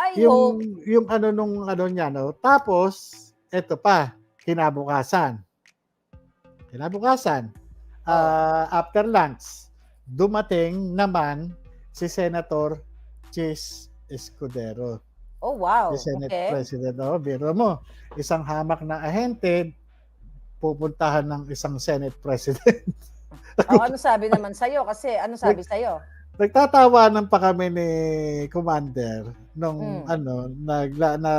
I Yung hope. yung ano nung ano niya 'no. Tapos eto pa, kinabukasan. Kinabukasan, Oh. after lunch, dumating naman si Senator Chis Escudero, Oh, si wow. Senate Okay. President. Oh, biro mo, isang hamak na ahente pupuntahan ng isang Senate President. Oh, ano sabi naman sa'yo? Kasi ano Nag sabi sa'yo? Nagtatawanan pa kami ni Commander nung Hmm. ano, na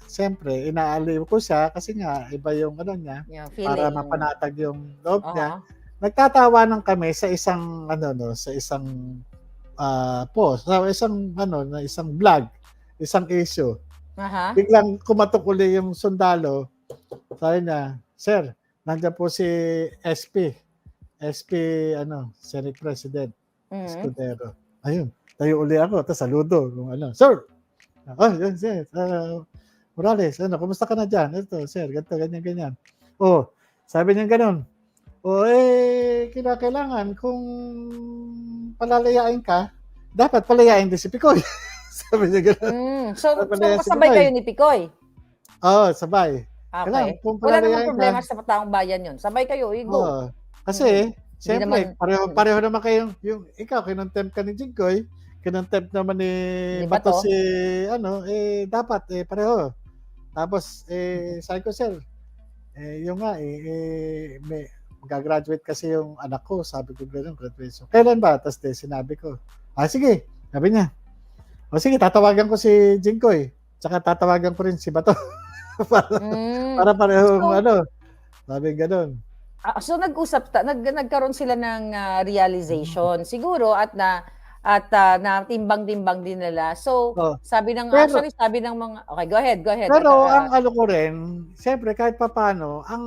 siyempre inaaliw ko siya kasi nga iba yung ano niya, Yung para feeling. mapanatag yung loob niya. Oo. Nagtatawanan kami sa isang ano 'no, sa isang, post, sa isang ano, na isang vlog, isang issue. Aha. Biglang kumatok uli yung sundalo, sabi niya, "Sir, nandiyan po si SP ano, Senate President Mhm. Escudero." Ayun, tayo uli ako tapos saludo kung ano, "Sir, yan sir, Morales, ano, kumusta ka na diyan? Ito sir, ganito, ganyan, ganyan." Oh, sabi niya gano'n, "Oh, kinakailangan kung palalayain ka, dapat palayain din si Picoy." Sabi niya gano'n, dapat So palayain si kasabay Picoy. kayo ni Picoy? Oo, sabay. Kailangan Okay. kung Wala namang palalayain problema ka. sa taong bayan yun, sabay kayo, go. Oo, kasi Hindi siyempre naman pareho naman kayong yung ikaw kinontempt ka ni Jinggoy, kinontempt naman ni 'di ba Bato 'to? si ano, dapat, pareho. Tapos, sabi ko, "Sir, yun nga, may magga-graduate kasi yung anak ko." Sabi ko gano'n, graduation. "Kailan ba?" Tapos sinabi ko, sige." Sabi niya, "O sige, tatawagan ko si Jinggoy, tsaka tatawagan ko rin si Bato." Para Hmm. para parehong So ano, sabi gano'n. so nag-usap nagkaroon sila ng, Mm. realization siguro natimbang-timbang din nila. So, Oo, sabi ng pero actually sabi ng mga okay, go ahead. Pero ang ano ko rin, siyempre kahit papaano ang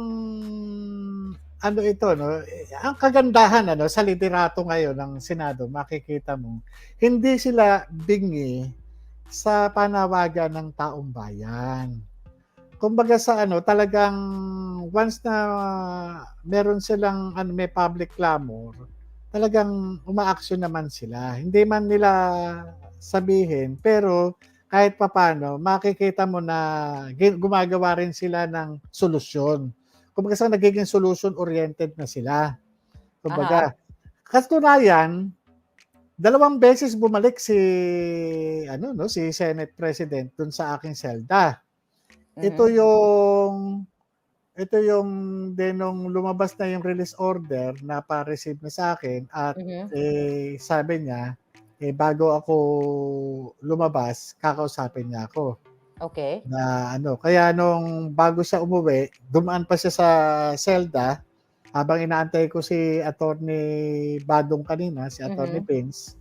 ano ito 'no, ang kagandahan ano sa liderato ngayon ng Senado makikita mo, hindi sila bingi sa panawagan ng taong bayan. Kumbaga sa ano, talagang once na meron silang ano, may public clamor, talagang umaaksyon naman sila. Hindi man nila sabihin, pero kahit papaano makikita mo na gumagawa rin sila ng solusyon. Kumbaga sa nagiging solution oriented na sila. Aha. Kumbaga, katunayan, 2 beses bumalik si ano 'no, si Senate President dun sa aking selda. Ito Mhm. yung ito yung din nung lumabas na yung release order na pa-receive na sa'kin at, Mhm. sabi niya, bago ako lumabas kakausapin niya ako Okay. na ano, kaya nung bago siya umuwi, dumaan pa siya sa selda habang inaantay ko si Attorney Badong kanina, si Attorney Mhm. Pins,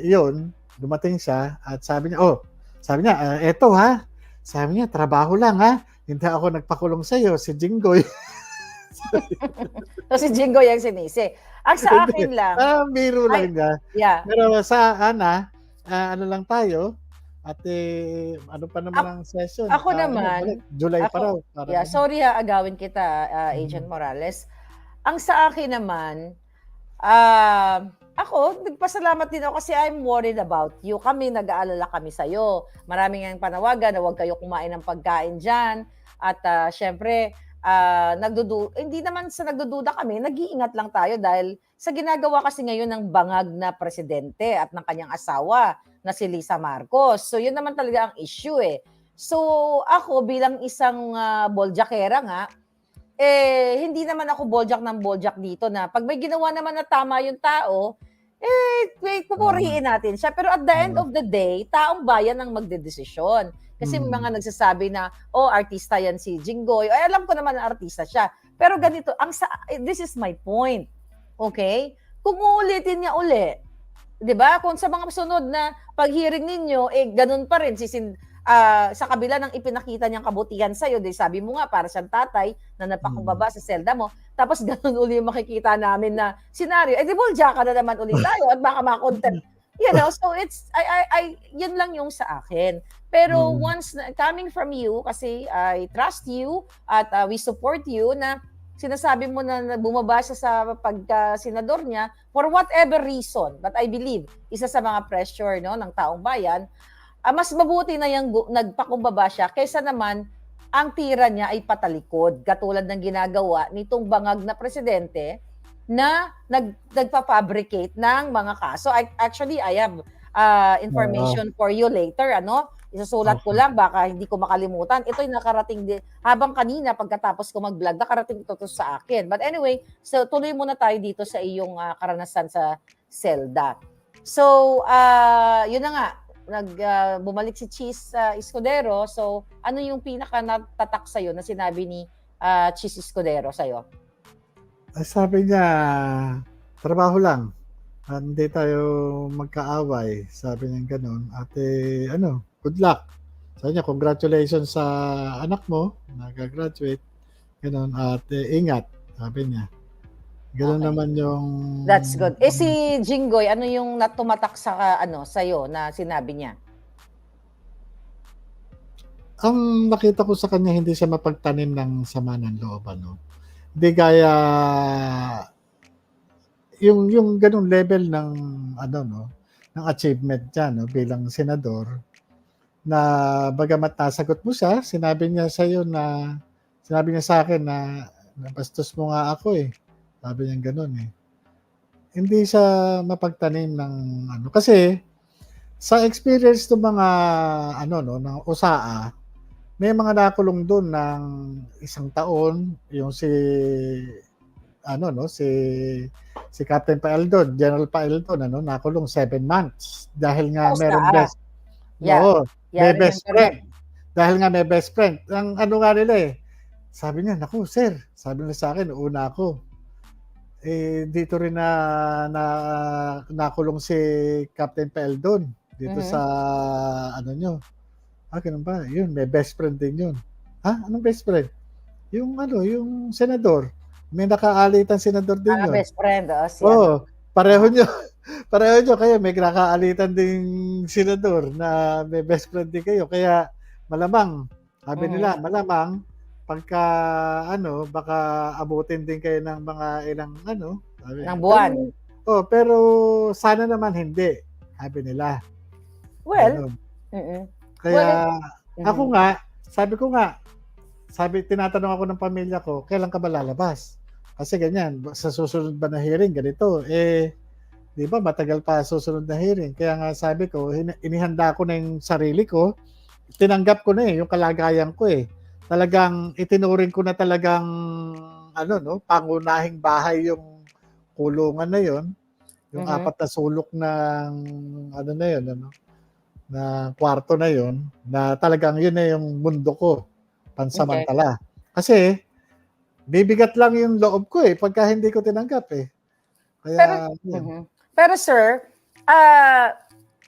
yun, dumating siya at sabi niya, "Eto ha," sabi niya, "trabaho lang ha, hindi ako nagpakulong sa'yo, si Jinggoy." So, si Jingoy ang sinisi. Ang sa Hindi, akin lang biro ay lang niya. yeah, Pero sana, ano lang tayo at, ano pa naman ak ang session, ako ano balik, naman, July pa raw, parang yeah, gano'n. sorry agawin kita, Agent Mm, Morales. Ang sa akin naman, ako nagpasalamat din ako kasi I'm worried about you. Kami nag-aalala kami sa'yo. Marami ngang panawagan na huwag kayo kumain ng pagkain diyan at, siyempre, hindi naman sa nagdududa kami, nag-iingat lang tayo dahil sa ginagawa kasi ngayon ng bangag na presidente at ng kanyang asawa na si Lisa Marcos. So, yun naman talaga ang issue, eh. So, ako bilang isang, boljakera nga, hindi naman ako boljak ng boljak dito na 'pag may ginawa naman na tama yung tao, oo, pupurihin natin siya. Pero at the end oo, of the day, taong bayan ang magdedesisyon. Kasi may mm, mga nagsasabi na, "Oh, artista yan si Jinggoy." Ay, alam ko naman na artista siya. Pero ganito, this is my point, okay? Kung uulitin niya uli, 'di ba? Kung sa mga sunod na pag-hearing ninyo, gano'n pa rin sa kabila ng ipinakita niyang kabutihan sa'yo, 'di sabi mo nga para siyang tatay na mm. napakumbaba sa selda mo, tapos gano'n uli yung makikita namin na senaryo, di boldyaka na naman uli tayo at baka ma-contempt, you know? So it's I yun lang yung sa akin. Pero Mm, once na coming from you, kasi I trust you at, we support you na sinasabi mo na bumaba siya sa pagka-senador niya for whatever reason. But I believe isa sa mga pressure 'no, ng taong bayan, mas mabuti na yung nagpakumbaba siya kaysa naman ang tira niya ay patalikod. Katulad ng ginagawa nitong bangag na presidente na nagpa-fabricate ng mga kaso. Actually, I have Oo. information for you later. Isusulat ko Okay. lang, baka hindi ko makalimutan. Ito'y nakarating din. Habang kanina, pagkatapos ko mag-vlog, nakarating ito sa akin. But anyway, so tuloy muna tayo dito sa iyong karanasan sa Zelda. So, yun na nga, bumalik si Cheese Escudero. So, ano yung pinaka natatak sa'yo na sinabi ni Cheese Escudero sa'yo? Sabi niya, trabaho lang. Hindi tayo magkaaway. Sabi niya gano'n. At good luck. Sabi niya, congratulations sa anak mo. Nag-graduate. Gano'n. At ingat. Sabi niya. Gano'n Okay. naman yung... That's good. Si Jinggoy, ano yung natumatak sa sa'yo na sinabi niya? Ang nakita ko sa kanya, hindi siya mapagtanim ng sama ng loob. Hindi gaya yung ganung level ng ng achievement niya bilang senador, na bagamat nasagot mo siya, sinabi niya sa akin na nabastos mo nga ako eh. Sabi niya gano'n eh. Hindi siya mapagtanim ng kasi sa experience ng mga ng USAA, may mga nakulong doon ng 1 taon, yung si Captain Paeldon, General Paeldon, nakulong 7 months dahil nga merong USAA. Yeah. may Yeah, best remember that. friend. Dahil nga may best friend. Ang nga nila eh, sabi niya, naku sir, sabi niya sa akin, una ako. Dito rin na nakulong si Captain Paeldon dito sa nyo. Ganun ba? Yun, may best friend din yun. Anong best friend? Yung senador. May nakaalitan senador din yun. Best friend. Oo, pareho nyo. Pareho nyo kayo. May nakaalitan ding senador na may best friend din kayo. Kaya malamang, sabi nila, malamang pagka baka abutin din kayo ng mga ilang Ng buwan. Pero sana naman hindi, sabi nila. Well, kaya ako nga, tinatanong ako ng pamilya ko, kailan ka ba lalabas? Kasi ganyan, sa susunod ba na hearing, ganito. Di ba, matagal pa susunod na hearing. Kaya nga sabi ko, inihanda ko na yung sarili ko, tinanggap ko na yung kalagayan ko eh. Talagang itinuring ko na talagang pangunahing bahay yung kulungan na yon, yung 4 na sulok ng na kwarto na yon, na talagang yun na yung mundo ko pansamantala. Kasi bibigat lang yung loob ko eh pagka hindi ko tinanggap eh. Kaya pero sir,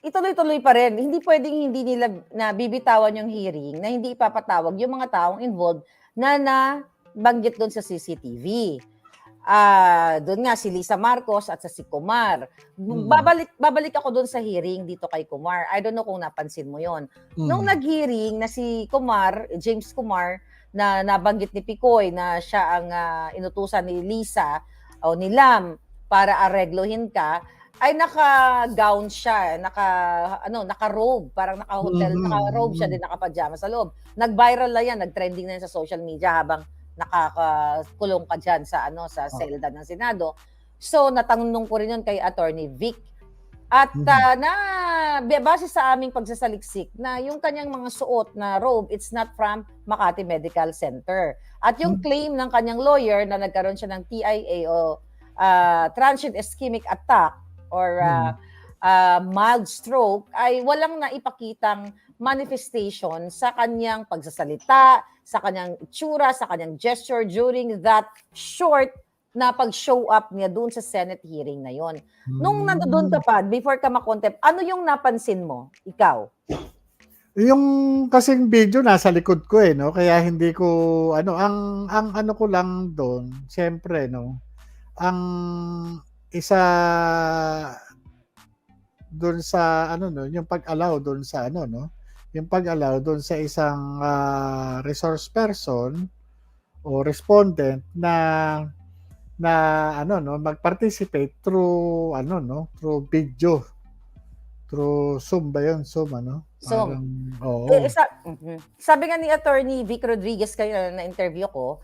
ituloy-tuloy pa rin. Hindi pwedeng hindi nila na bibitawan yung hearing, na hindi ipapatawag yung mga taong involved na nabanggit doon sa CCTV. Doon nga si Lisa Marcos at sa si Kumar. Babalik ako doon sa hearing dito kay Kumar. I don't know kung napansin mo yon. Nung nag-hearing na si Kumar, James Kumar, na nabanggit ni Picoy na siya ang inutusan ni Lisa o ni Lam para areglohin ka, ay naka-gown siya, naka-robe, parang naka-hotel, naka-robe siya din, naka-pajama sa loob. Nag-viral na yan, nag-trending na yan sa social media habang nakakakulong ka dyan sa selda ng Senado. So, natanong ko rin yun kay Attorney Vic. At base sa aming pagsasaliksik na yung kanyang mga suot na robe, it's not from Makati Medical Center. At yung claim ng kanyang lawyer na nagkaroon siya ng TIA o transient ischemic attack or mild stroke ay walang naipakitang manifestation sa kanyang pagsasalita, sa kanyang itsura, sa kanyang gesture during that short na pag-show up niya doon sa Senate hearing na yon. Nung nandoon ka pa, before ka makontempt, ano yung napansin mo, ikaw? Yung kasing video nasa likod ko no, kaya hindi ko ang ko lang doon, siyempre ang isa doon sa yung pag-allow doon sa yung pag-allow doon sa isang resource person o respondent na mag-participate through through video, through Zoom ba yun? Zoom So, Parang oo. sabi nga ni Attorney Vic Rodriguez kayo na interview ko,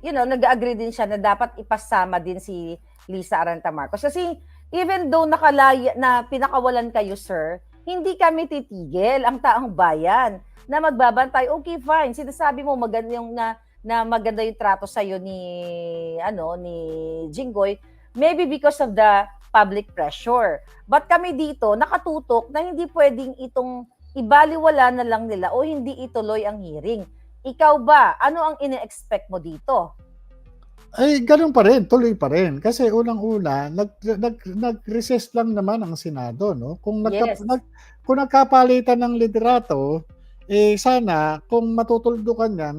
nag-agree din siya na dapat ipasama din si Lisa Aranta Marcos. Kasi even though nakalaya na pinakawalan kayo, sir, hindi kami titigil, ang taong bayan, na magbabantay. Okay, fine. Sinasabi mo maganda yung na maganda yung trato sa iyo ni Jinggoy, maybe because of the public pressure. But kami dito nakatutok na hindi pwedeng itong ibaliwala na lang nila o hindi ituloy ang hearing. Ikaw ba, ano ang ine-expect mo dito? Ay gano'n pa rin, tuloy pa rin. Kasi unang-una nag-recess lang naman ang Senado 'no. Yes. Kung nagkapalitan ng liderato, sana kung matutuldukan 'yan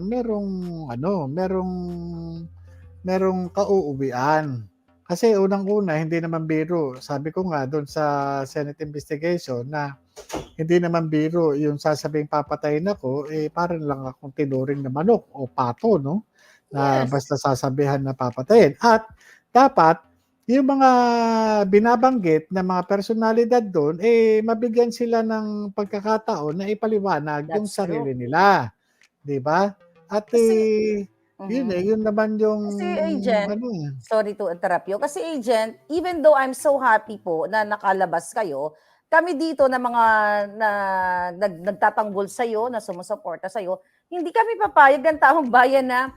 merong kauuwian. Kasi unang-una hindi naman biro, sabi ko nga do'n sa Senate investigation na hindi naman biro yung sasabihing papatayin ako, parang lang akong tinuring na manok o pato 'no, na Yes. basta sasabihan na papatayin. At dapat yung mga binabanggit na mga personalidad do'n, mabigyan sila ng pagkakataon na ipaliwanag yung That's true. sarili nila, 'di ba? At, Kasi yun, mhm. yun naman yung Kasi agent, ano, sorry to interrupt you. Kasi agent, even though I'm so happy po na nakalabas kayo, kami dito na mga na nagtatanggol sa iyo, na sumusuporta sa iyo, hindi kami papayag ng taong bayan na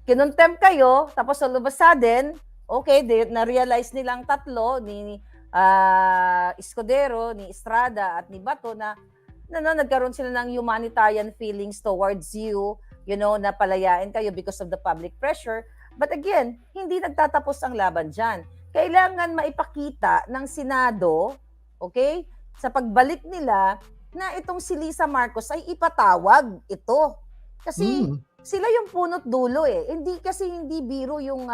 kinontempt kayo, tapos sa din, okay, na-realize nilang tatlo, ni Escudero, ni Estrada, at ni Bato na nagkaroon sila ng humanitarian feelings towards you, na palayain kayo because of the public pressure. But again, hindi nagtatapos ang laban dyan. Kailangan maipakita ng Senado, okay, sa pagbalik nila, na itong si Lisa Marcos ay ipatawag ito. Kasi hmm, sila yung punot dulo eh. Hindi biro yung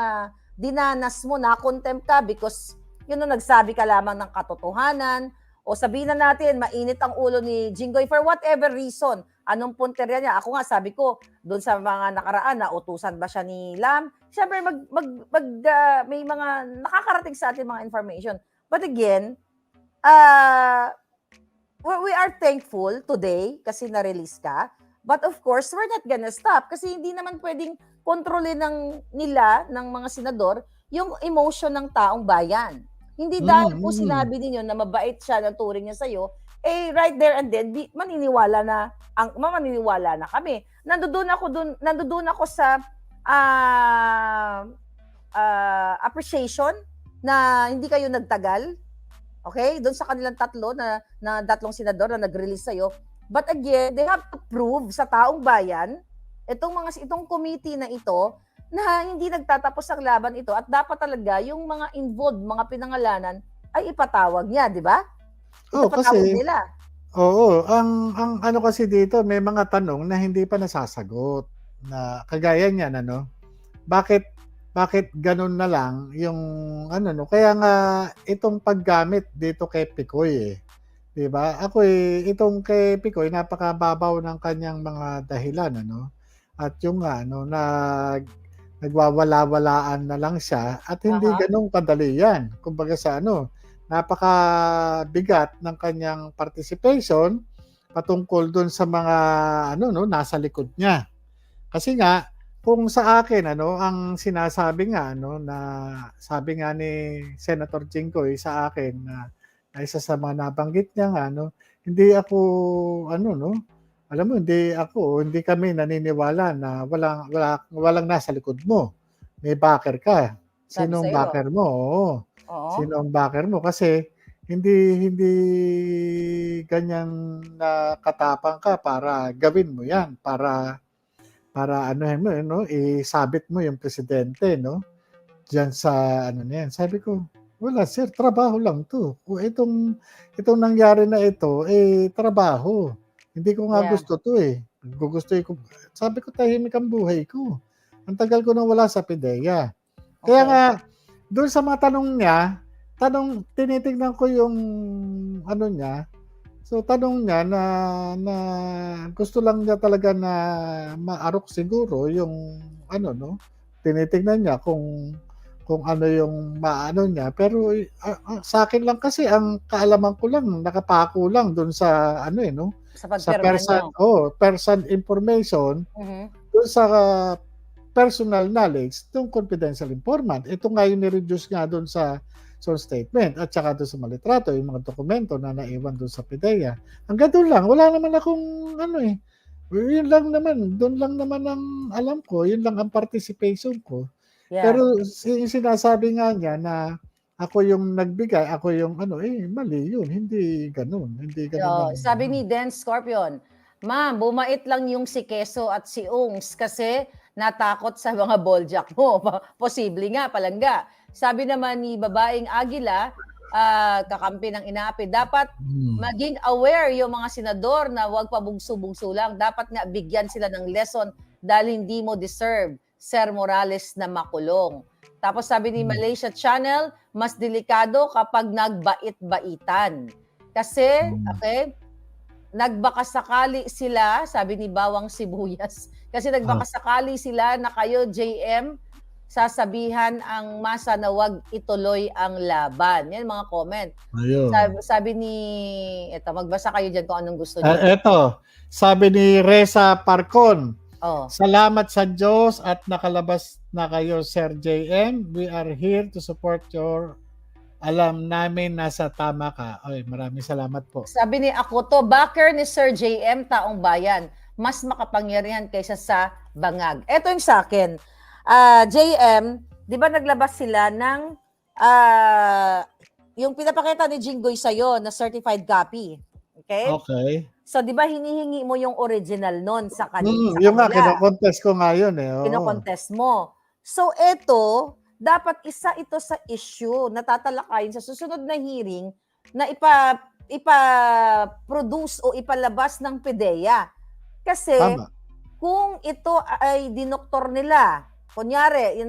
dinanas mo, na contempt ka because nagsabi ka lamang ng katotohanan, o sabihin na natin mainit ang ulo ni Jinggoy for whatever reason. Anong punterya niya? Ako nga sabi ko, doon sa mga nakaraan, nautusan ba siya ni Lam? Siyempre may mga nakakarating sa atin mga information. But again, uh, we are thankful today kasi na-release ka. But of course, we're not gonna stop kasi hindi naman pwedeng kontrolin ng mga senador yung emotion ng taong bayan. Hindi dahil po mm. sinabi ninyo na mabait siya, ng turing niya sa'yo, right there and then, maniniwala na kami. Nandoon ako sa appreciation na hindi kayo nagtagal. Okay? Doon sa kanilang tatlo na tatlong senador na nag-release sa'yo. But again, they have to prove sa taong bayan, itong committee na ito, na hindi nagtatapos ang laban ito at dapat talaga yung mga involved, mga pinangalanan, ay ipatawag niya, di ba? Oo, Ipatawag kasi nila. oo, ang ano kasi dito may mga tanong na hindi pa nasasagot, na kagaya niyan ano, bakit bakit gano'n na lang yung ano 'no, kaya nga itong paggamit dito kay Picoy, 'di ba? Ako, itong kay Picoy napakababaw ng kanyang mga dahilan ano, at yung nga ano, nagwawala-walaan na lang siya at hindi Aha. gano'n kadali 'yan. Kumbaga sa ano, napakabigat ng kanyang participation patungkol dun sa mga ano 'no, nasa likod niya. Kasi nga kung sa akin ano, ang sinasabi nga ano na sabi nga ni Senator Jinggoy sa akin na isa sa mga nabanggit niya nga ano, hindi ako ano 'no, alam mo hindi kami naniniwala na walang nasa likod mo. May backer ka. Sabi Sino ang sa'yo. backer mo? Oo. Oo. Sino ang backer mo? Kasi hindi ganyan na katapang ka para gawin mo 'yan, para anuhin mo, 'no, isabit mo yung presidente, 'no, diyan sa ano na 'yan. Sabi ko, "Wala sir, trabaho lang 'to. Kung itong nangyari na ito, trabaho. Hindi ko nga Yeah. gusto 'to, eh. Gugustuhin ko." Sabi ko, "Tahimik ang buhay ko. Ang tagal ko nang wala sa PIDEA." Kaya nga Okay. do'n sa mga tinitignan ko yung ano niya, so tanong niya na na gusto lang niya talaga na maarok siguro yung ano 'no, tinitingnan niya kung kung ano yung maano niya. Pero sa akin lang kasi, ang kaalaman ko lang, nakapako lang doon sa ano no, Sa sa pagpirma niyo. person information, Mhm. doon sa personal knowledge ng confidential informant. Ito nga yung ni-reduce nga doon sa statement at saka doon sa malitrato, yung mga dokumento na naiwan doon sa PIDEA. Hanggang doon lang, wala naman akong ano yun lang naman, doon lang naman ang alam ko, yun lang ang participation ko. Yeah. Pero sinasabi nga niya na ako yung nagbigay, ako yung ano, mali yun, hindi ganun, hindi ganun ang Sabi ni Den Scorpion, "Ma'am, bumait lang yung si Keso at si ونgs kasi natakot sa mga boljak mo." Posible nga, palangga. Sabi naman ni babaeng Agila, kakampi ng inaapi, dapat maging aware yung mga senador na huwag pabugso-bugso lang. Dapat nga bigyan sila ng lesson dahil hindi mo deserve, Sir Morales, na makulong. Tapos sabi ni Malaysia Channel, mas delikado kapag nagbait-baitan. Kasi, okay, nagbakasakali sila, sabi ni Bawang Sibuyas, kasi nagbakasakali sila na kayo, JM, sasabihan ang masa na wag ituloy ang laban. Yan mga comment. Ayun. Sabi ni, eto, magbasa kayo dyan kung anong gusto niyo. Eto, sabi ni Reza Parcon, Oh. salamat sa Diyos at nakalabas na kayo, Sir JM. We are here to support your, alam namin nasa tama ka. Ay, maraming salamat po. Sabi ni Akoto, backer ni Sir JM, taong bayan, mas makapangyarihan kaysa sa bangag. Ito yung sa akin. JM, di ba naglabas sila ng yung pinapakita ni Jinggoy sa'yo na certified copy. Okay? Okay. So, di ba hinihingi mo yung original nun sa kanila? Yung nga, kinokontest ko nga yun Oo. Kinokontest mo. So, ito, dapat isa ito sa issue na tatalakayin sa susunod na hearing na ipa-produce o ipalabas ng PIDEA. Kasi, Tama. kung ito ay dinoktor nila, kunyari,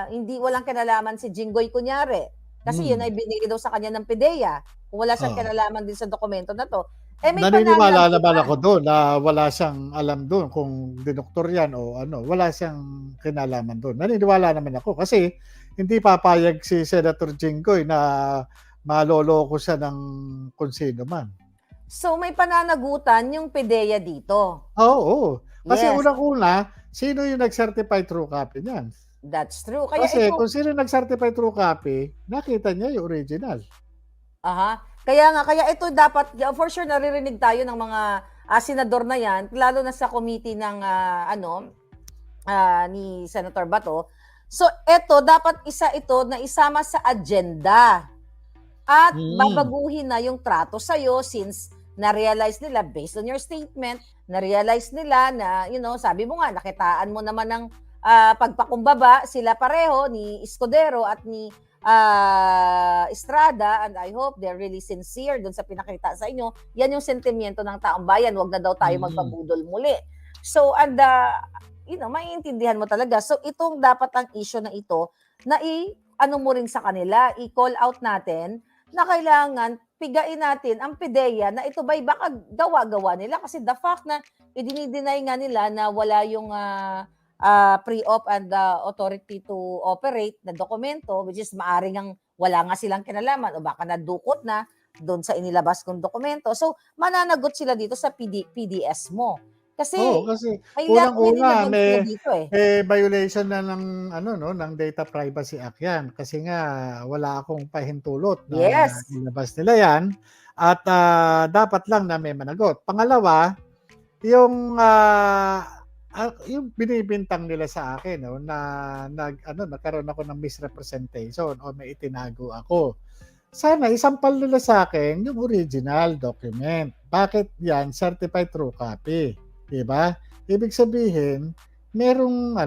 hindi walang kinalaman si Jinggoy, kunyari, kasi yun ay binigay daw sa kanya ng PIDEA, kung wala siyang kinalaman din sa dokumento na to, may naniniwala naman pananagutan. ako doon na wala siyang alam doon kung dinoktor yan o ano, wala siyang kinalaman doon. Naniniwala naman ako kasi hindi papayag si Senator Jinggoy na maloloko siya ng kung sino man. So, may pananagutan yung PIDEA dito. Oo. Kasi Yes. unang-una, sino yung nag-certify true copy niyan? That's true. Kaya Kasi ito, kung sino nag-certify true copy, nakita niya yung original. Kaya ito dapat, for sure naririnig tayo ng mga senador na yan, lalo na sa committee ng ni Senator Bato. So, ito, dapat isa ito na isama sa agenda. At babaguhin na yung trato sa'yo since na-realize nila, based on your statement, na-realize nila na, sabi mo nga, nakitaan mo naman ng pagpakumbaba, sila pareho, ni Escudero at ni Estrada, and I hope they're really sincere dun sa pinakita sa inyo. Yan yung sentimiento ng taong bayan. Huwag na daw tayo magpabudol muli. So, and maiintindihan mo talaga. So, itong dapat ang issue na ito, na ano mo rin sa kanila, i-call out natin na kailangan pigain natin ang PIDEA na ito ba'y baka gawa-gawa nila. Kasi the fact na i-deny nga nila na wala yung pre-op and authority to operate na dokumento, which is maaring ang wala nga silang kinalaman o baka nadukot na doon sa inilabas kong dokumento. So, mananagot sila dito sa PDS mo. Kasi, kasi unang-una may dito violation na ng ng Data Privacy Act yan. Kasi nga wala akong pahintulot na ilabas nila yan at dapat lang na may managot. Pangalawa, yung binibintang nila sa akin na nagkaroon ako ng misrepresentation o may itinago ako. Sana isampal nila sa akin yung original document. Bakit yan certified true copy? Diba? Ibig sabihin, merong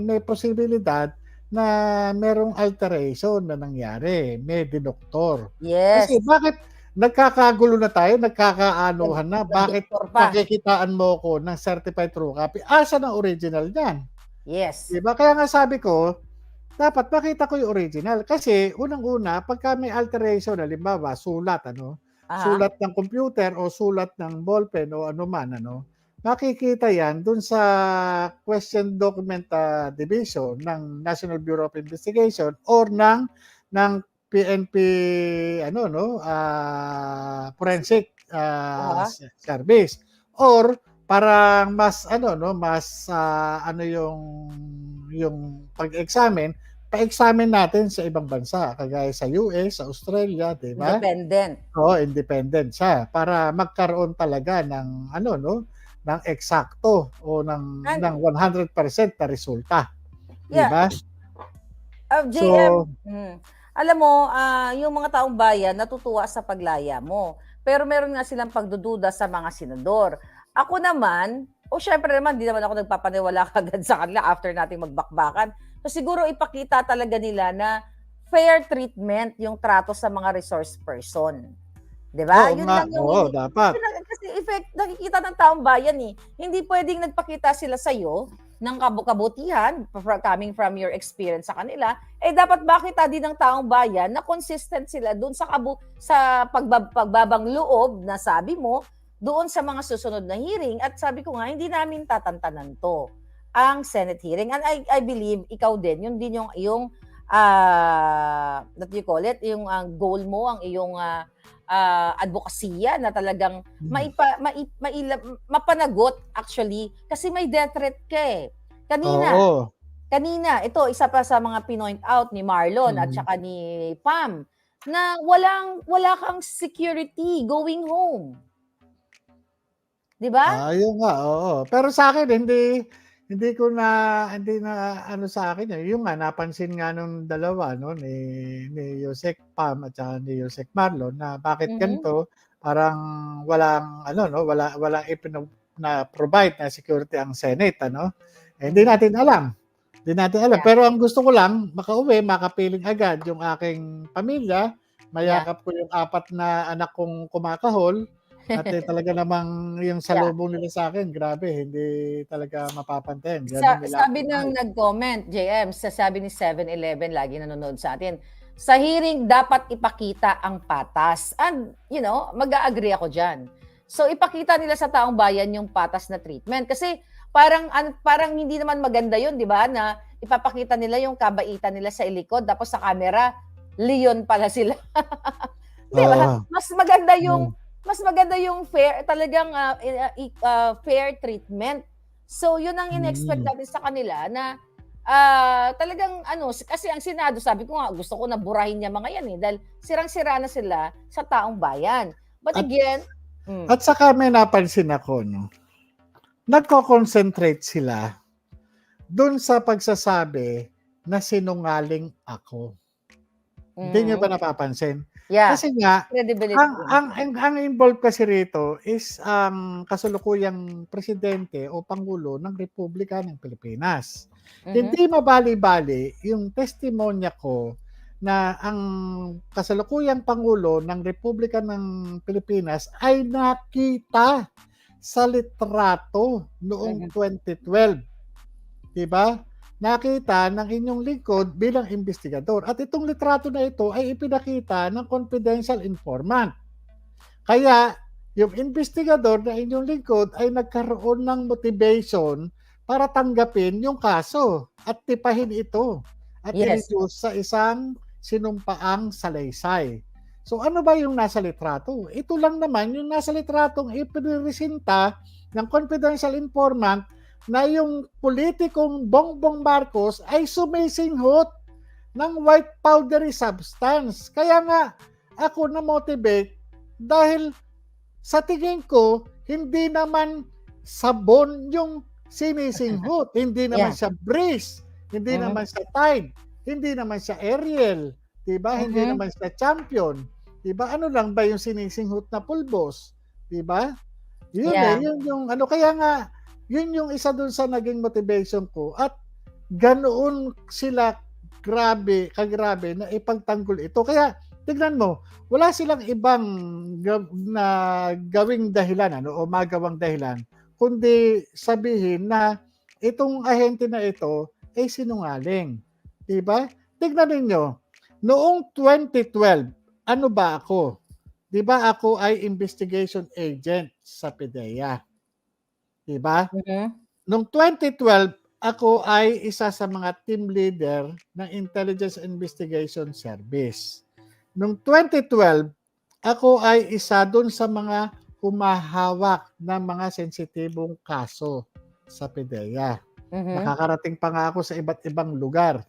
may posibilidad na merong alteration na nangyari, may dinoktor. Yes. Kasi bakit nagkakagulo na tayo, nagkakaanuhan na, bakit pakikitaan mo ko ng certified true copy? Asa ng original niyan? Yes. Diba? Kaya nga sabi ko, dapat makita ko yung original. Kasi unang-una, pagka may alteration, halimbawa, sulat, sulat ng computer o sulat ng ballpen o ano man, makikita yan dun sa question document division ng National Bureau of Investigation or ng PNP forensic Aha. service, or parang mas yung pag-examine, pa-examine natin sa ibang bansa kagaya sa US, sa Australia, 'di ba? Independent. Oo, independent siya para magkaroon talaga ng ng eksakto o ng 100% na resulta, 'di Yeah, ba? JM, So, alam mo, yung mga taong bayan natutuwa sa paglaya mo. Pero meron nga silang pagdududa sa mga senador. Ako naman, syempre naman, di naman ako nagpapaniwala kagad sa kanila after nating magbakbakan. So siguro ipakita talaga nila na fair treatment yung trato sa mga resource person. 'Di ba? oo Yun nga, lang yung oo, dapat. kasi effect nakikita ng taong bayan eh. Hindi pwedeng nagpakita sila sa iyo ng kabutihan coming from your experience sa kanila, dapat makita din ng taong bayan na consistent sila doon sa pagbabang loob na sabi mo doon sa mga susunod na hearing. At sabi ko nga, hindi namin tatantanan to ang Senate hearing. And I believe ikaw din, yun din yung what do you call it, yung goal mo, ang iyong advokasya na talagang mapanagot actually kasi may death threat ka eh. Kanina, Oo. ito isa pa sa mga pinoint out ni Marlon at Mm. saka ni Pam na wala kang security going home. 'Di ba? Yun nga, oo. Pero sa akin hindi na ano sa akin yung nga napansin nga nung dalawa ni Yusek Pam at saka ni Yusek Marlon na bakit Mhm. ganito, parang walang walang na-provide na security ang Senate hindi Mhm. natin alam. Hindi natin alam. Yeah. Pero ang gusto ko lang makauwi, makapiling agad yung aking pamilya, Yeah. mayakap ko yung 4 na anak kong kumakahol. At talaga namang yung Yeah. salubong nila sa akin, grabe, hindi talaga mapapantayan. Gano'n nila ako Sabi kamahal. ng nag-comment, JM, sabi ni 7-Eleven, lagi nanonood sa atin, sa hearing dapat ipakita ang patas. And, mag-a-agree ako dyan. So, ipakita nila sa taong bayan yung patas na treatment. Kasi, parang hindi naman maganda yun, di ba? Na ipapakita nila yung kabaitan nila sa ilikod, tapos sa camera, leon pala sila. Di ba? Oo. Hmm. Mas maganda yung fair, talagang fair treatment. So, yun ang in-expect Mm. natin sa kanila na talagang kasi ang Senado, sabi ko nga, gusto ko na burahin niya mga yan dahil sirang-sira na sila sa taong bayan. But At again, at saka may napansin ako nagko-concentrate sila dun sa pagsasabi na sinungaling ako. Hindi niyo ba mhm, napapansin? yeah, Kasi nga, credibility. ang involved kasi rito is ang kasalukuyang presidente o pangulo ng Republika ng Pilipinas. Mhm, Hindi mabali-bali yung testimonya ko na ang kasalukuyang pangulo ng Republika ng Pilipinas ay nakita sa litrato noong mhm, 2012. 'Di ba? Nakita ng inyong lingkod bilang investigador at itong litrato na ito ay ipinakita ng confidential informant. Kaya yung investigador na inyong lingkod ay nagkaroon ng motivation para tanggapin yung kaso at tipahin ito at yes, i-reduce sa isang sinumpaang salaysay. So ano ba yung nasa litrato? Ito lang naman yung nasa litratong ipiniresinta ng confidential informant na yung politikong Bongbong Marcos ay sumisinghot ng white powdery substance. Kaya nga ako na-motivate dahil sa tingin ko, hindi naman sabon yung sinisinghot, hindi naman yeah, siya Breeze, hindi mhm, naman siya Tide, hindi naman siya Ariel, 'di ba? Hindi mhm, naman siya Champion, 'di ba? Ano lang ba yung sinisinghot na pulbos, 'di ba? yeah, Yun yung kaya nga yun yung isa dun sa naging motivation ko at ganoon sila kagrabe na ipagtanggol ito. Kaya tignan mo, wala silang ibang na gawing dahilan o magawang dahilan kundi sabihin na itong ahente na ito ay sinungaling. 'Di ba? Tignan ninyo, noong 2012, ano ba ako? 'Di ba ako ay investigation agent sa PDEA? 'di ba? Mhm. Noong 2012, ako ay isa sa mga team leader ng Intelligence Investigation Service. Noong 2012, ako ay isa dun sa mga humahawak ng mga sensitibong kaso sa PDEA. Mhm. Nakakarating pa nga ako sa iba't ibang lugar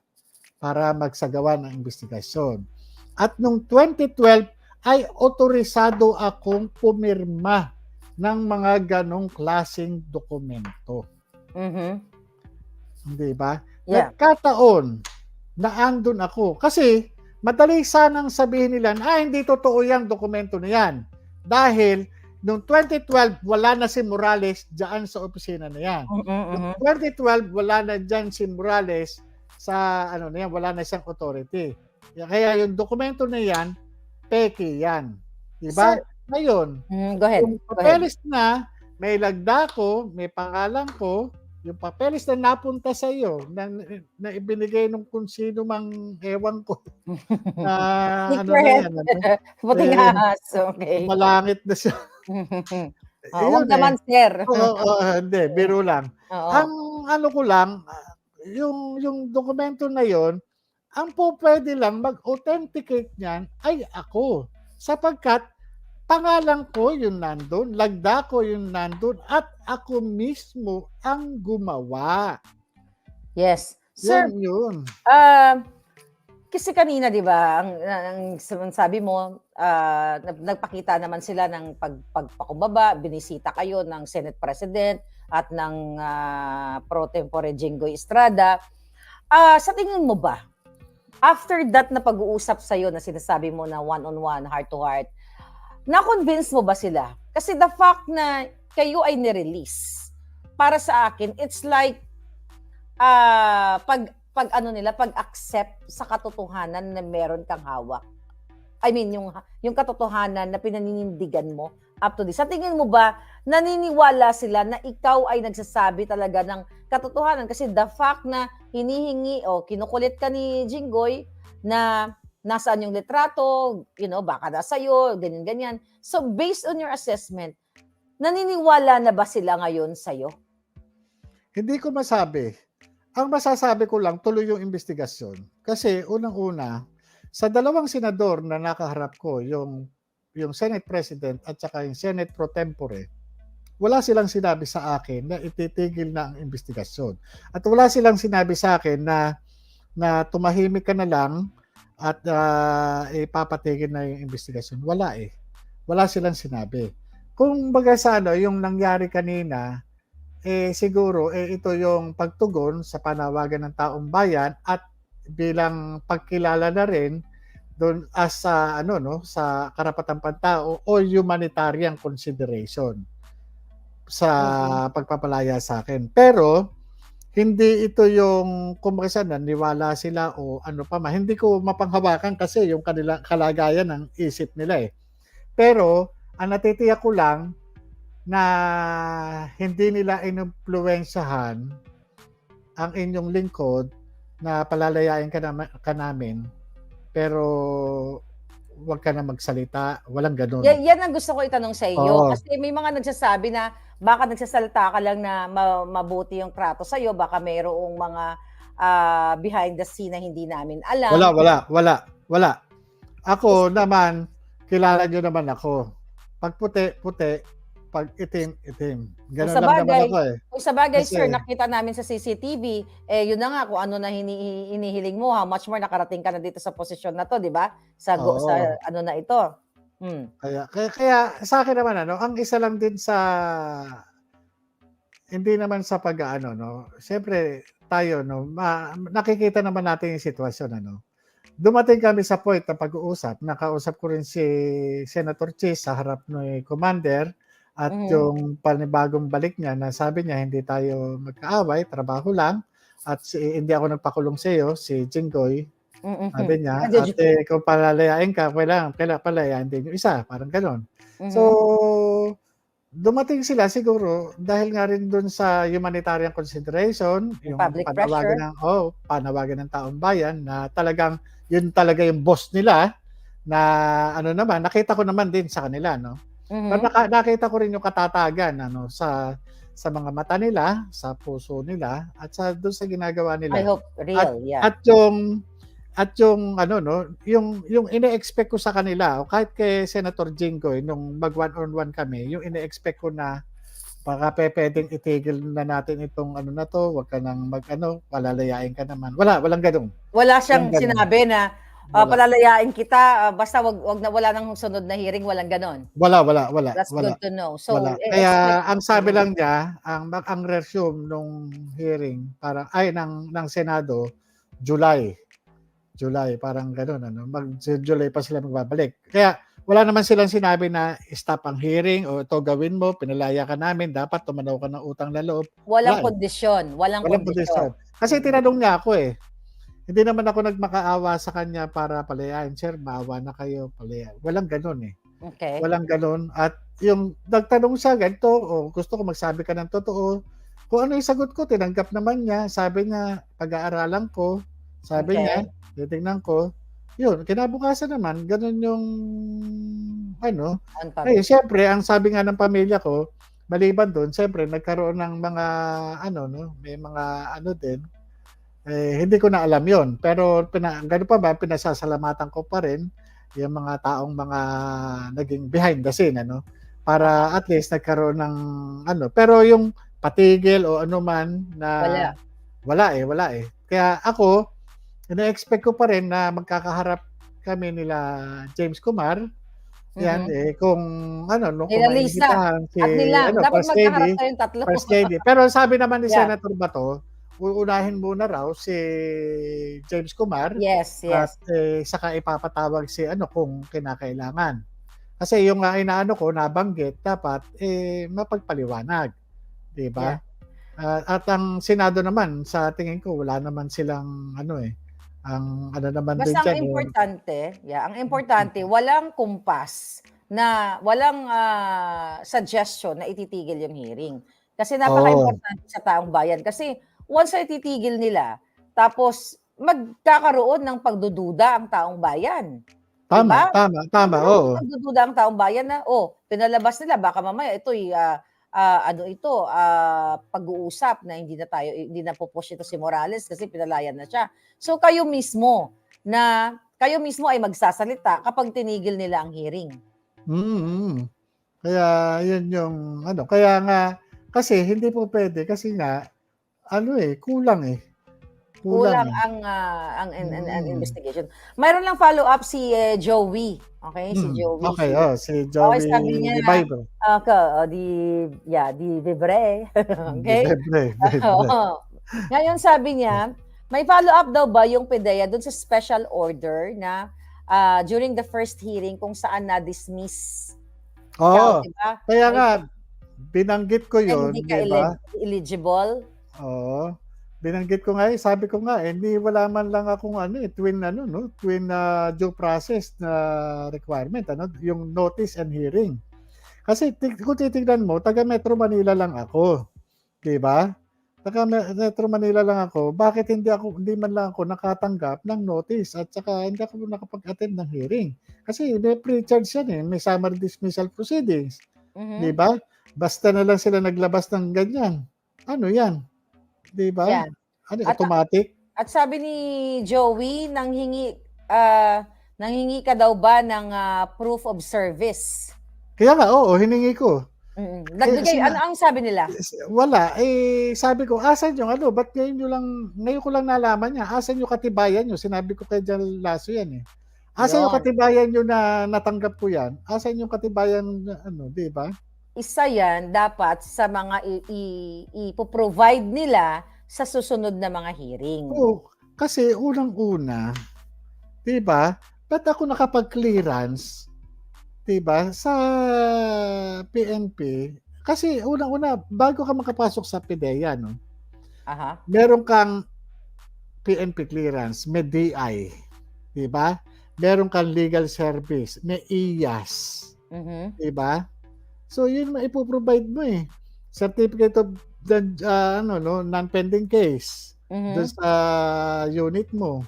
para magsagawa ng investigasyon. At noong 2012 ay otorisado akong pumirma ng mga ganong klaseng dokumento. Mhm. Hindi ba? Yeah. Nagkataon na andun ako. Kasi madali sanang sabihin nila, hindi totoo yung dokumento na yan. Dahil noong 2012, wala na si Morales dyan sa opisina na yan. Mhm, Noong mhm. 2012, wala na dyan si Morales sa ano na yan, wala na siyang authority. Kaya yung dokumento na yan, peke yan. Diba? Sir, Ngayon, go ahead. yung Go ahead. papeles na may lagda ko, may pangalan ko, yung papeles na napunta sa iyo na ibinigay nung kung sino mang ewan ko na ano na Secret. yan, ano, Puting eh, ahas, okey. malangit na siya. Wag Yun naman sir. oo, hindi, biro lang. Oo. Ang ano ko lang, yung dokumento na yon, ang pupuwede lang mag-authenticate niyan ay ako. Sapagkat pangalan ko yung nandun, lagda ko yung nandun at ako mismo ang gumawa. Yes. Sir, Yun. ah, kasi kanina 'di ba ang sabi mo, nagpakita naman sila ng pagpakumbaba, binisita kayo ng Senate President at ng, pro tempore Jinggoy Estrada. Sa tingin mo ba, after that na pag-uusap sa'yo na sinasabi mo na one-on-one, heart to heart, na-convince mo ba sila? Kasi the fact na kayo ay ni-release, para sa akin, it's like, pag ano nila, pag-accept sa katotohanan na meron kang hawak. I mean, yung katotohanan na pinaninindigan mo up to this. Sa tingin mo ba, naniniwala sila na ikaw ay nagsasabi talaga ng katotohanan? Kasi the fact na hinihingi o kinukulit ka ni Jinggoy na nasaan yung litrato, baka nasa'yo, ganyan-ganyan. So, based on your assessment, naniniwala na ba sila ngayon sa'yo? Hindi ko masabi. Ang masasabi ko lang, tuloy yung investigasyon. Kasi unang-una, sa dalawang senador na nakaharap ko, yung Senate President at saka yung Senate Pro Tempore, wala silang sinabi sa akin na ititigil na ang investigasyon. At wala silang sinabi sa akin na tumahimik ka na lang at ipapatigil na yung investigasyon. Wala eh. Wala silang sinabi. Kung baga sa yung nangyari kanina, siguro ito yung pagtugon sa panawagan ng taong bayan at bilang pagkilala na rin doon as sa sa karapatang pantao o humanitarian consideration sa pagpapalaya sa akin. Pero hindi ito yung kumbaga naniwala sila o ano pa man. Hindi ko mapanghawakan kasi yung kanilang kalagayan ng isip nila eh. Pero ang natitiyak ko lang na hindi nila inumpluwensyahan ang inyong lingkod na palalayain ka namin, pero wag ka na magsalita, walang ganun. Yan ang gusto ko itanong sa iyo. Oo. Kasi may mga nagsasabi na baka nagsasalita ka lang na mabuti yung trato sa iyo, baka mayroong mga behind the scene na hindi namin alam. Wala. Ako naman, kilala nyo naman ako. Pag puti, puti. Pag itim, itim. Ganun lang naman ako eh. Kung sa bagay, Kasi, sir, nakita namin sa CCTV, yun na nga, kung ano na hinihiling mo, how much more nakarating ka na dito sa posisyon na to, di ba? Sa oo. ano na ito. Kaya sa akin naman, ang isa lang din sa, hindi naman sa pag-aano, siyempre, tayo, nakikita naman natin yung sitwasyon, Dumating kami sa point na pag-uusap. Nakausap ko rin si Senator Chis sa harap ng Commander at yung panibagong balik niya na sabi niya hindi tayo magkaaway, trabaho lang at hindi ako nagpakulong sa iyo, si Jinggoy. Sabi niya, at kung palalayain ka, kailangan palayain din yung isa, parang gano'n. So, dumating sila siguro dahil nga rin doon sa humanitarian consideration, yung panawagan ng taong bayan na talagang yun talaga yung boss nila na nakita ko naman din sa kanila, Pero nakita ko rin yung katatagan sa sa mga mata nila, sa puso nila, at doon sa ginagawa I nila. hope At real, yeah. at yung ano 'no, yung ine-expect ko sa kanila o kahit kay Senator Jinggoy nung mag-one-on-one kami, yung ine-expect ko na baka puwedeng itigil na natin itong ano na 'to, wag ka ng mag-ano, palalayain ka naman. Walang gano'n, Wala walang siyang gano'n, sinabi na, wala. palalayain kita, basta wag na wala ng sunod na hearing, walang gano'n? That's Wala. good to know. Wala. So, expect Kaya ang sabi lang niya, ang resume nung hearing parang ay ng Senado, July. July, parang gano'n ano, July pa sila magbabalik. Kaya wala naman silang sinabi na stop ang hearing o ito gawin mo, pinalaya ka namin, dapat tumanaw ka ng utang na loob. walang Wala, eh, kondisyon, walang walang kondisyon. kondisyon. Kasi Mm. tinanong niya ako, eh. Hindi naman ako nagmakaawa sa kanya para palayain, "Sir, maawa na kayo, walang gano'n, eh. Okey. Walang gano'n at yung nagtanong siya ganito, "Oh, gusto ko magsabi ka ng totoo." Kung ano yung sagot ko tinanggap naman niya. Sabi niya, "Pag-aaralan ko." Sabi niya, Okey. "Titignan ko." Yun, kinabukasan naman gano'n yung ano, On pa rin. ngayon siyempre ang sabi nga ng pamilya ko, maliban dun siyempre nagkaroon ng mga ano 'no, may mga ano din, hindi ko na alam yon. Pero gano'n pa ba, pinasasalamatan ko pa rin yung mga taong mga naging behind the scene ano, Uh-huh. para at least nagkaroon ng ano. Pero yung patigil o ano man na Wala. wala, eh. Kaya ako, ine-expect ko pa rin na magkakaharap kami nila James Kumar, 'yan, Mhm. eh, kung ano 'no, kung Nila Lisa maiimbitahan si at Nilang, ano, dapat magkaharap kayong tatlo. First Lady. Pero sabi naman ni Yeah. Senator Bato, uunahin muna raw si James Kumar Yes, at, yes. saka ipapatawag si ano kung kinakailangan. Kasi yung nga inaano ko, nabanggit dapat, mapagpaliwanag, 'di ba? Yeah. At ang Senado naman sa tingin ko wala naman silang ano, ang ano naman din Basta ang diyan, importante, ang importante walang kumpas na walang, suggestion na ititigil yung hearing. Kasi oo, napakaimportante sa taong bayan. Kasi once na ititigil nila, tapos magkakaroon ng pagdududa ang taong bayan, 'di tama, ba? tama, tama, Magkakaroon oo. ng pagdududa ang taong bayan na, pinalabas nila baka mamaya ito'y, ano ito, pag-uusap na hindi na pu-push ito si Morales kasi pinalayan na siya. So kayo mismo ay magsasalita kapag tinigil nila ang hearing. Mm. Kaya yun yung ano, kaya nga kasi hindi po puwede kasi nga ano, kulang, kulang, Kulang eh. ang Mm. investigation. Mayroon lang follow-up si, Joey, okey, si Joey, Okey, si okey, Joey sabi niya, Viber. di Vibre, okey? Libre, libre. Oo. Ngayon sabi niya, may follow-up daw ba yung PDEA dun sa special order na, during the first hearing kung saan na-dismiss ikaw, Oo, 'di ba? kaya May nga binanggit ko na hindi yun, ka 'di ba? eligible? Oo, binanggit ko nga, sabi ko nga, hindi wala man lang akong ano, twin ano 'no, due process na requirement ano, yung notice and hearing. Kasi kung titignan mo, taga Metro Manila lang ako, 'di ba? Taga Metro Manila lang ako, bakit hindi man lang ako nakatanggap ng notice at saka hindi ako nakapag-attend ng hearing? Kasi may pre-charge yan, may summary dismissal proceedings, 'di Mhm, ba? Basta na lang sila naglabas ng ganyan, ano yan, 'di ba? 'yan. Ano, At automatic? at sabi ni Joey nanghingi ka daw ba ng, proof of service? Kaya nga, oo, hiningi ko. Eh, Nagbigay ano ang sabi nila? wala, sabi ko, "Asan yung ano, ba't ngayon ko lang nalaman niya, asan yung katibayan niyo?" Sinabi ko kay Dian Lasso yan, eh. "Asan yung 'Yon, katibayan niyo na natanggap ko yan? Asan yung katibayan na ano," 'di ba? isa 'yan dapat sa mga ipo-provide nila sa susunod na mga hearing. Oo, kasi unang-una, 'di ba, ba't ako nakapag-clearance, 'di ba, sa PNP, kasi unang-una bago ka makapasok sa PIDEA 'no, Aha, meron kang PNP clearance, may DI, 'di ba? Meron kang legal service, may IAS, mhm, 'di ba? So yun maipo-provide mo, Certificate of ano 'no, non-pending case dun mhm. sa unit mo.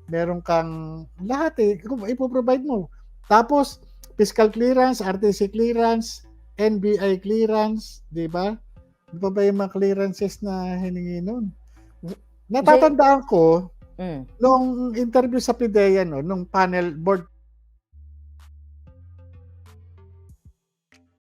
Meron kang lahat, ipo-provide mo. Tapos fiscal clearance, RTC clearance, NBI clearance, 'di ba? Ano pa ba yung mga clearances na hiningi nun? J- Natatandaan ko, Mm. nung interview sa PIDEA, no, nung board